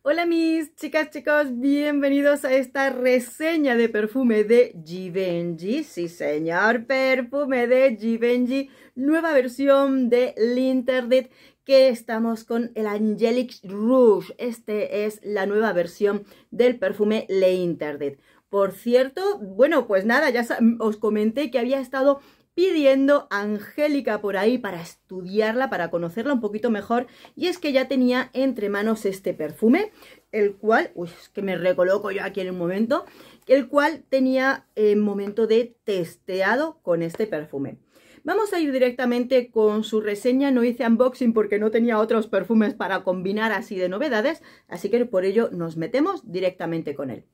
Hola mis chicas, chicos, bienvenidos a esta reseña de perfume de Givenchy. Sí señor, perfume de Givenchy, nueva versión de L'Interdit, que estamos con el Angelic Rouge. Este es la nueva versión del perfume L'Interdit. Por cierto, bueno, pues nada, ya os comenté que había estado pidiendo Angélica por ahí para estudiarla, para conocerla un poquito mejor, y es que ya tenía entre manos este perfume, el cual, uy, es que me recoloco yo aquí en un momento, el cual tenía momento de testeado con este perfume. Vamos a ir directamente con su reseña. No hice unboxing porque no tenía otros perfumes para combinar así de novedades, así que por ello nos metemos directamente con él.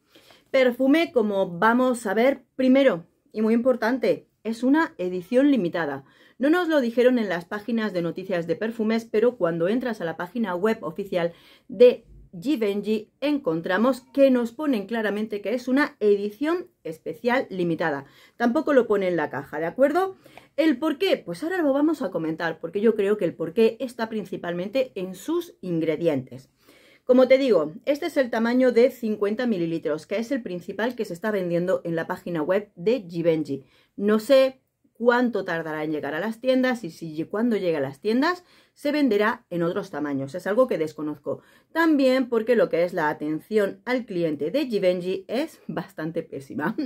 Perfume, como vamos a ver, primero y muy importante, es una edición limitada. No nos lo dijeron en las páginas de noticias de perfumes, pero cuando entras a la página web oficial de Givenchy encontramos que nos ponen claramente que es una edición especial limitada. Tampoco lo pone en la caja, ¿de acuerdo? ¿El por qué? Pues ahora lo vamos a comentar, porque yo creo que el por qué está principalmente en sus ingredientes. Como te digo, este es el tamaño de 50 mililitros, que es el principal que se está vendiendo en la página web de Givenchy. No sé cuánto tardará en llegar a las tiendas y si cuando llegue a las tiendas se venderá en otros tamaños. Es algo que desconozco. También porque lo que es la atención al cliente de Givenchy es bastante pésima.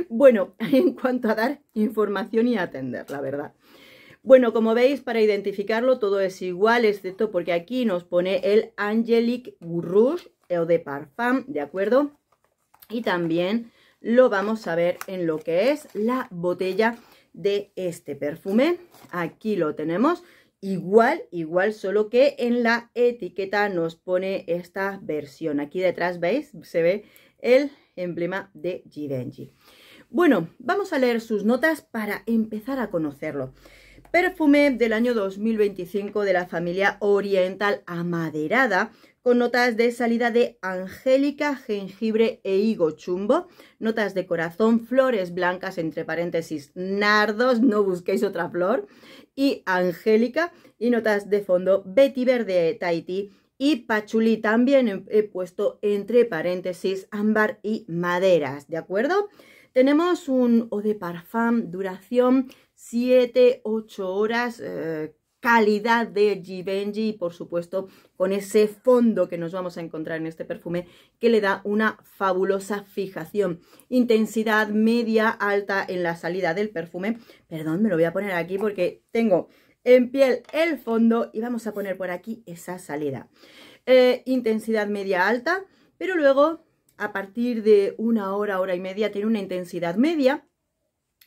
Bueno, en cuanto a dar información y atender, la verdad. Bueno, como veis, para identificarlo todo es igual, excepto porque aquí nos pone el Angelic Rouge Eau de Parfum, ¿de acuerdo? Y también lo vamos a ver en lo que es la botella de este perfume. Aquí lo tenemos, igual, solo que en la etiqueta nos pone esta versión. Aquí detrás, ¿veis? Se ve el emblema de Givenchy. Bueno, vamos a leer sus notas para empezar a conocerlo. Perfume del año 2025 de la familia oriental amaderada, con notas de salida de angélica, jengibre e higo chumbo, notas de corazón, flores blancas, entre paréntesis, nardos, no busquéis otra flor, y angélica, y notas de fondo, vetiver de Tahití y pachulí. También he puesto entre paréntesis, ámbar y maderas, ¿de acuerdo? Tenemos un eau de parfum, duración 7-8 horas, calidad de Givenchy y por supuesto con ese fondo que nos vamos a encontrar en este perfume que le da una fabulosa fijación. Intensidad media alta en la salida del perfume. Perdón, me lo voy a poner aquí porque tengo en piel el fondo y vamos a poner por aquí esa salida. Intensidad media alta, pero luego a partir de una hora, hora y media tiene una intensidad media,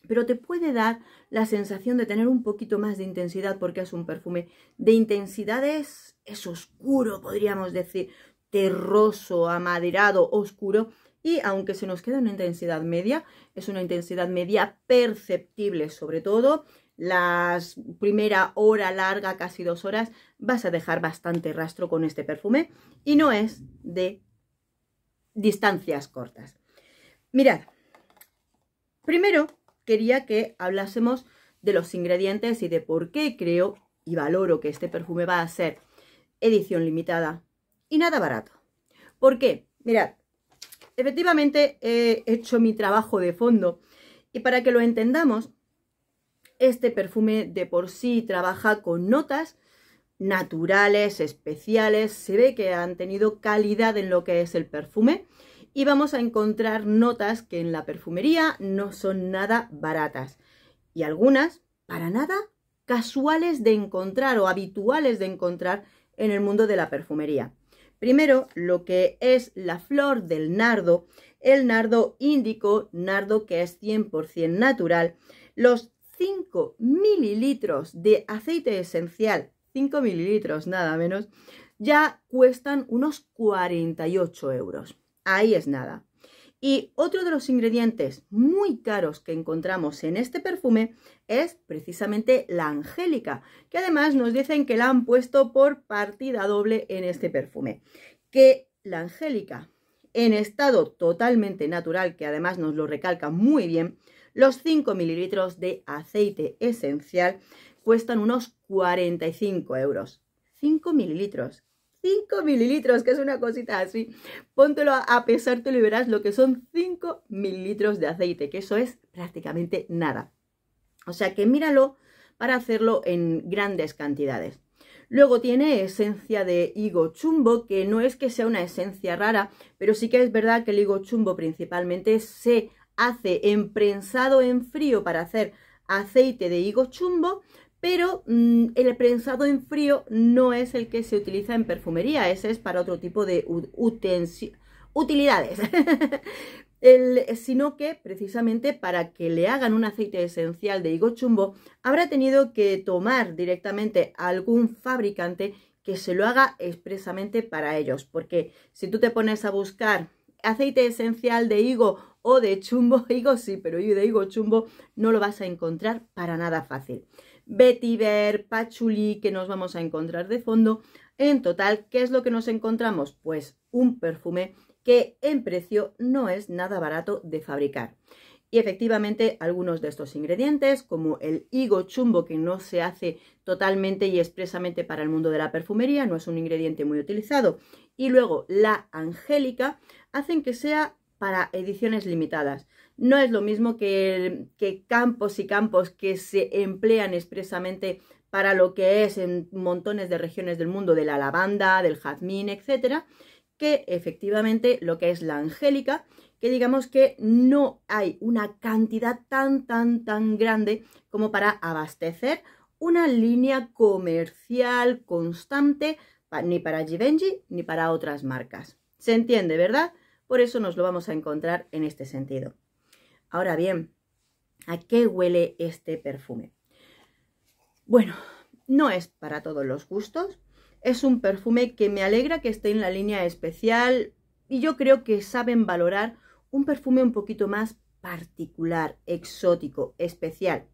pero te puede dar la sensación de tener un poquito más de intensidad porque es un perfume de intensidades, es oscuro, podríamos decir, terroso, amaderado, oscuro, y aunque se nos queda una intensidad media, es una intensidad media perceptible, sobre todo la primera hora larga, casi 2 horas, vas a dejar bastante rastro con este perfume y no es de distancias cortas. Mirad, primero quería que hablásemos de los ingredientes y de por qué creo y valoro que este perfume va a ser edición limitada y nada barato. ¿Por qué? Mirad, efectivamente he hecho mi trabajo de fondo y para que lo entendamos, este perfume de por sí trabaja con notas naturales, especiales, se ve que han tenido calidad en lo que es el perfume y vamos a encontrar notas que en la perfumería no son nada baratas y algunas para nada casuales de encontrar o habituales de encontrar en el mundo de la perfumería. Primero, lo que es la flor del nardo, el nardo índico, nardo que es 100% natural, los 5 mililitros de aceite esencial, 5 mililitros nada menos, ya cuestan unos 48 euros. Ahí es nada. Y otro de los ingredientes muy caros que encontramos en este perfume es precisamente la angélica, que además nos dicen que la han puesto por partida doble en este perfume. Que la angélica en estado totalmente natural, que además nos lo recalca muy bien, los 5 mililitros de aceite esencial cuestan unos 45 euros. 5 mililitros. 5 mililitros, que es una cosita así. Póntelo a pesártelo y verás lo que son 5 mililitros de aceite, que eso es prácticamente nada. O sea que míralo para hacerlo en grandes cantidades. Luego tiene esencia de higo chumbo, que no es que sea una esencia rara, pero sí que es verdad que el higo chumbo principalmente se hace en prensado en frío para hacer aceite de higo chumbo, pero el prensado en frío no es el que se utiliza en perfumería, ese es para otro tipo de utilidades. Sino que precisamente para que le hagan un aceite esencial de higo chumbo habrá tenido que tomar directamente a algún fabricante que se lo haga expresamente para ellos, porque si tú te pones a buscar aceite esencial de higo o de chumbo, higo sí, pero de higo chumbo no lo vas a encontrar para nada fácil. Vetiver, patchouli, que nos vamos a encontrar de fondo. En total, ¿qué es lo que nos encontramos? Pues un perfume que en precio no es nada barato de fabricar. Y efectivamente algunos de estos ingredientes, como el higo chumbo, que no se hace totalmente y expresamente para el mundo de la perfumería, no es un ingrediente muy utilizado, y luego la angélica, hacen que sea para ediciones limitadas. No es lo mismo que campos y campos que se emplean expresamente para lo que es en montones de regiones del mundo, de la lavanda, del jazmín, etcétera, que efectivamente lo que es la angélica, que digamos que no hay una cantidad tan grande como para abastecer una línea comercial constante ni para Givenchy ni para otras marcas. ¿Se entiende, verdad? Por eso nos lo vamos a encontrar en este sentido. Ahora bien, ¿a qué huele este perfume? Bueno, no es para todos los gustos. Es un perfume que me alegra que esté en la línea especial y yo creo que saben valorar un perfume un poquito más particular, exótico, especial.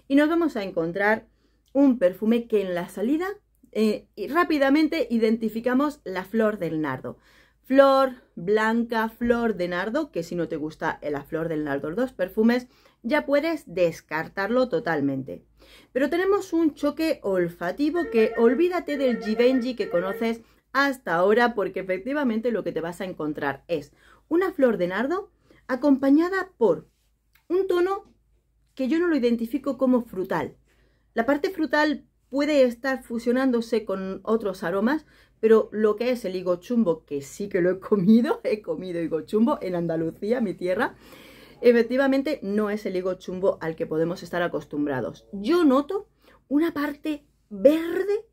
Y nos vamos a encontrar un perfume que en la salida rápidamente identificamos la flor del nardo. Flor blanca, flor de nardo, que si no te gusta la flor del nardo, los dos perfumes, ya puedes descartarlo totalmente. Pero tenemos un choque olfativo que olvídate del Givenchy que conoces hasta ahora, porque efectivamente lo que te vas a encontrar es una flor de nardo acompañada por un tono que yo no lo identifico como frutal. La parte frutal puede estar fusionándose con otros aromas, pero lo que es el higo chumbo, que sí que lo he comido higo chumbo en Andalucía, mi tierra, efectivamente no es el higo chumbo al que podemos estar acostumbrados. Yo noto una parte verde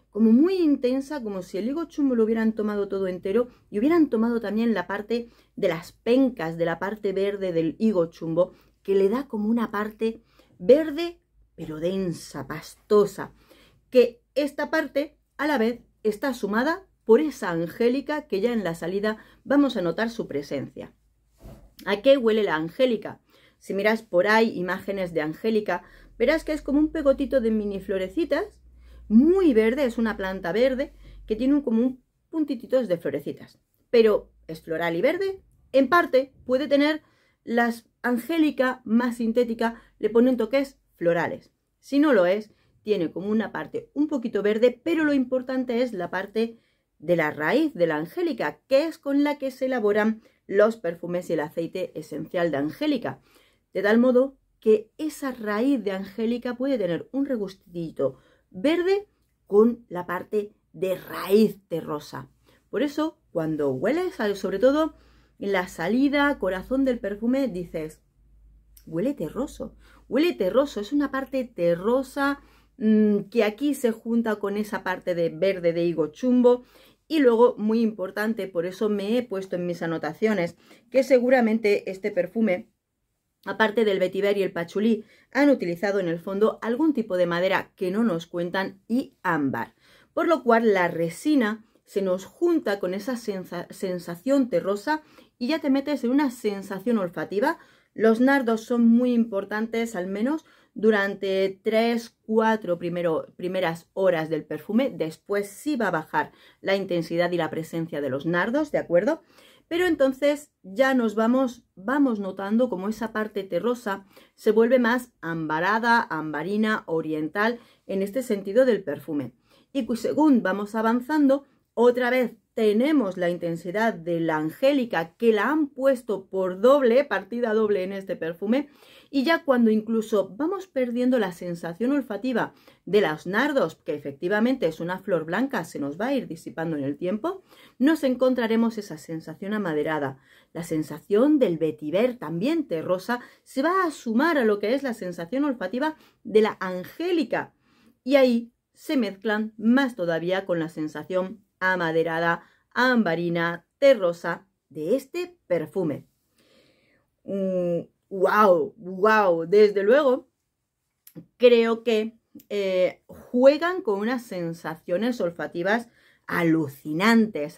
como muy intensa, como si el higo chumbo lo hubieran tomado todo entero y hubieran tomado también la parte de las pencas de la parte verde del higo chumbo, que le da como una parte verde pero densa, pastosa, que esta parte a la vez está sumada por esa angélica que ya en la salida vamos a notar su presencia. ¿A qué huele la angélica? Si miras por ahí imágenes de angélica, verás que es como un pegotito de mini florecitas, muy verde, es una planta verde que tiene como un puntititos de florecitas, pero es floral y verde. En parte puede tener las angélica más sintética, le ponen toques florales. Si no lo es, tiene como una parte un poquito verde, pero lo importante es la parte de la raíz de la angélica, que es con la que se elaboran los perfumes y el aceite esencial de angélica. De tal modo que esa raíz de angélica puede tener un regustito verde con la parte de raíz terrosa. Por eso, cuando hueles, sobre todo en la salida, corazón del perfume, dices, huele terroso, es una parte terrosa, que aquí se junta con esa parte de verde de higo chumbo. Y luego, muy importante, por eso me he puesto en mis anotaciones que seguramente este perfume, aparte del vetiver y el patchouli, han utilizado en el fondo algún tipo de madera que no nos cuentan y ámbar, por lo cual la resina se nos junta con esa sensación terrosa y ya te metes en una sensación olfativa. Los nardos son muy importantes, al menos durante 3-4 primeras horas del perfume. Después sí va a bajar la intensidad y la presencia de los nardos, ¿de acuerdo? Pero entonces ya nos vamos notando como esa parte terrosa se vuelve más ambarada, ambarina, oriental en este sentido del perfume. Y según vamos avanzando, Otra vez tenemos la intensidad de la Angélica, que la han puesto por doble, partida doble en este perfume. Y ya cuando incluso vamos perdiendo la sensación olfativa de los nardos, que efectivamente es una flor blanca, se nos va a ir disipando en el tiempo, nos encontraremos esa sensación amaderada. La sensación del vetiver, también terrosa, se va a sumar a lo que es la sensación olfativa de la Angélica. Y ahí se mezclan más todavía con la sensación amaderada, ambarina, terrosa de este perfume. ¡Wow! Desde luego, creo que juegan con unas sensaciones olfativas alucinantes.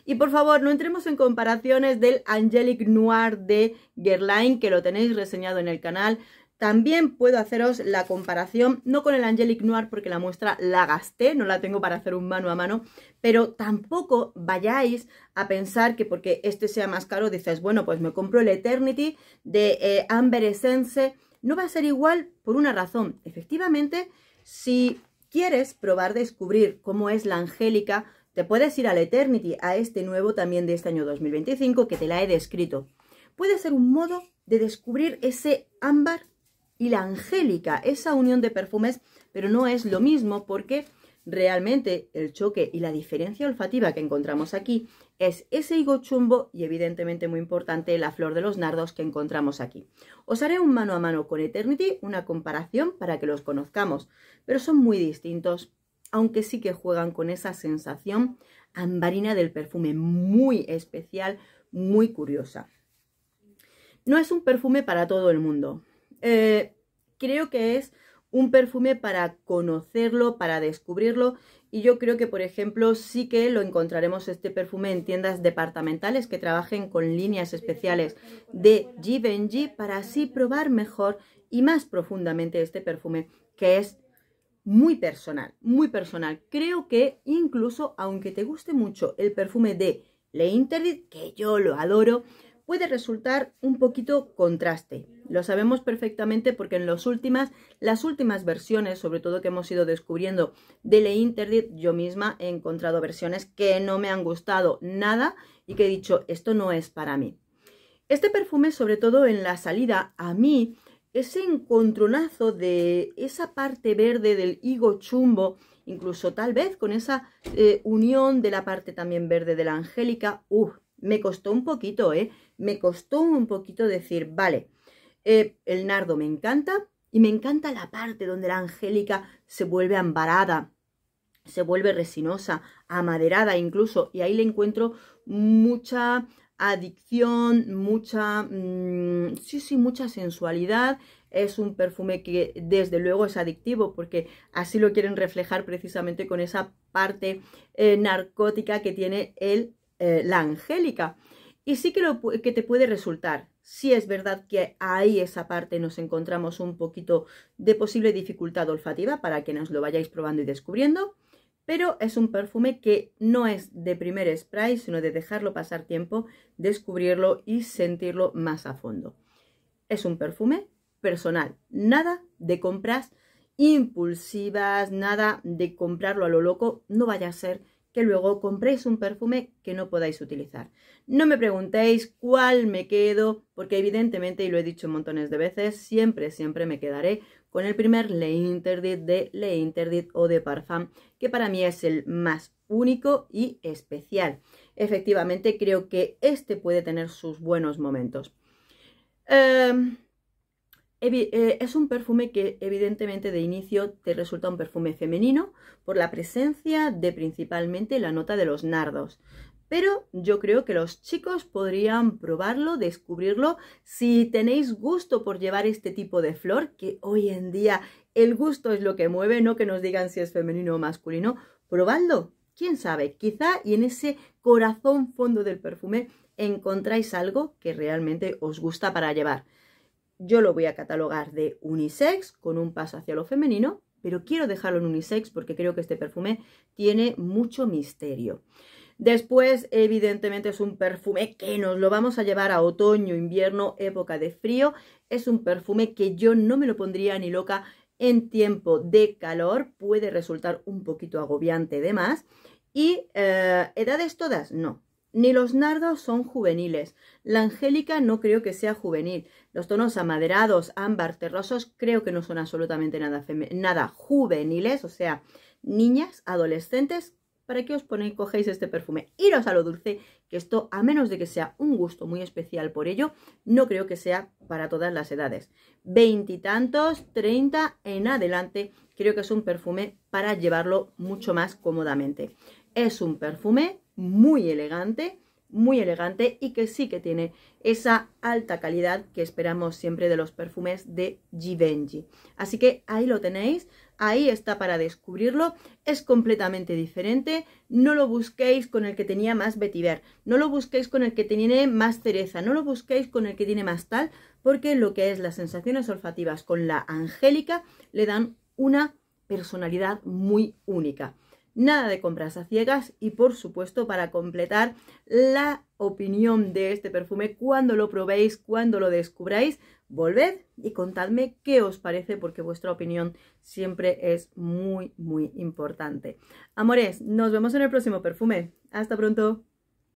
Y por favor, no entremos en comparaciones del Angelic Noir de Guerlain, que lo tenéis reseñado en el canal. También puedo haceros la comparación, no con el Angelic Noir porque la muestra la gasté, no la tengo para hacer un mano a mano, pero tampoco vayáis a pensar que porque este sea más caro dices, bueno, pues me compro el Eternity de Amber Essence. No va a ser igual por una razón. Efectivamente, si quieres probar, descubrir cómo es la Angélica, te puedes ir al Eternity, a este nuevo también de este año 2025, que te la he descrito. Puede ser un modo de descubrir ese ámbar y la Angélica, esa unión de perfumes, pero no es lo mismo porque realmente el choque y la diferencia olfativa que encontramos aquí es ese higo chumbo y evidentemente muy importante la flor de los nardos que encontramos aquí. Os haré un mano a mano con Eternity, una comparación para que los conozcamos, pero son muy distintos, aunque sí que juegan con esa sensación ambarina del perfume muy especial, muy curiosa. No es un perfume para todo el mundo. Creo que es un perfume para conocerlo, para descubrirlo, y yo creo que, por ejemplo, sí que lo encontraremos este perfume en tiendas departamentales que trabajen con líneas especiales de Givenchy para así probar mejor y más profundamente este perfume, que es muy personal, muy personal. Creo que incluso, aunque te guste mucho el perfume de L'Interdit, que yo lo adoro, puede resultar un poquito contraste. Lo sabemos perfectamente porque en las últimas versiones, sobre todo que hemos ido descubriendo de L'Interdit, yo misma he encontrado versiones que no me han gustado nada y que he dicho, esto no es para mí. Este perfume, sobre todo en la salida, a mí, ese encontronazo de esa parte verde del higo chumbo, incluso tal vez con esa unión de la parte también verde de la Angélica, me costó un poquito, me costó un poquito decir, vale, el nardo me encanta y me encanta la parte donde la Angélica se vuelve ambarada, se vuelve resinosa, amaderada incluso, y ahí le encuentro mucha adicción, mucha sensualidad. Es un perfume que desde luego es adictivo porque así lo quieren reflejar precisamente con esa parte narcótica que tiene la Angélica. Y sí que te puede resultar. Sí es verdad que ahí esa parte nos encontramos un poquito de posible dificultad olfativa para que nos lo vayáis probando y descubriendo, pero es un perfume que no es de primer spray, sino de dejarlo pasar tiempo, descubrirlo y sentirlo más a fondo. Es un perfume personal, nada de compras impulsivas, nada de comprarlo a lo loco, no vaya a ser que luego compréis un perfume que no podáis utilizar. No me preguntéis cuál me quedo, porque evidentemente, y lo he dicho montones de veces, siempre me quedaré con el primer L'Interdit de L'Interdit Eau de Parfum, que para mí es el más único y especial. Efectivamente, creo que este puede tener sus buenos momentos. Es un perfume que evidentemente de inicio te resulta un perfume femenino por la presencia de principalmente la nota de los nardos. Pero yo creo que los chicos podrían probarlo, descubrirlo. Si tenéis gusto por llevar este tipo de flor, que hoy en día el gusto es lo que mueve, no que nos digan si es femenino o masculino, probadlo. ¿Quién sabe? Quizá y en ese corazón fondo del perfume encontráis algo que realmente os gusta para llevar. Yo lo voy a catalogar de unisex con un paso hacia lo femenino, pero quiero dejarlo en unisex porque creo que este perfume tiene mucho misterio. Después, evidentemente, es un perfume que nos lo vamos a llevar a otoño, invierno, época de frío. Es un perfume que yo no me lo pondría ni loca en tiempo de calor. Puede resultar un poquito agobiante de más. ¿Y edades todas? No. Ni los nardos son juveniles. La angélica no creo que sea juvenil. Los tonos amaderados, ámbar, terrosos, creo que no son absolutamente nada juveniles. O sea, niñas, adolescentes, ¿para qué os cogéis este perfume? Iros a lo dulce, que esto, a menos de que sea un gusto muy especial por ello, no creo que sea para todas las edades. 20 y tantos, 30 en adelante, creo que es un perfume para llevarlo mucho más cómodamente. Es un perfume muy elegante y que sí que tiene esa alta calidad que esperamos siempre de los perfumes de Givenchy. Así que ahí lo tenéis, ahí está para descubrirlo. Es completamente diferente. No lo busquéis con el que tenía más vetiver, no lo busquéis con el que tiene más cereza, no lo busquéis con el que tiene más tal, porque lo que es las sensaciones olfativas con la angélica le dan una personalidad muy única. Nada de compras a ciegas y, por supuesto, para completar la opinión de este perfume, cuando lo probéis, cuando lo descubráis, volved y contadme qué os parece, porque vuestra opinión siempre es muy, muy importante. Amores, nos vemos en el próximo perfume. Hasta pronto.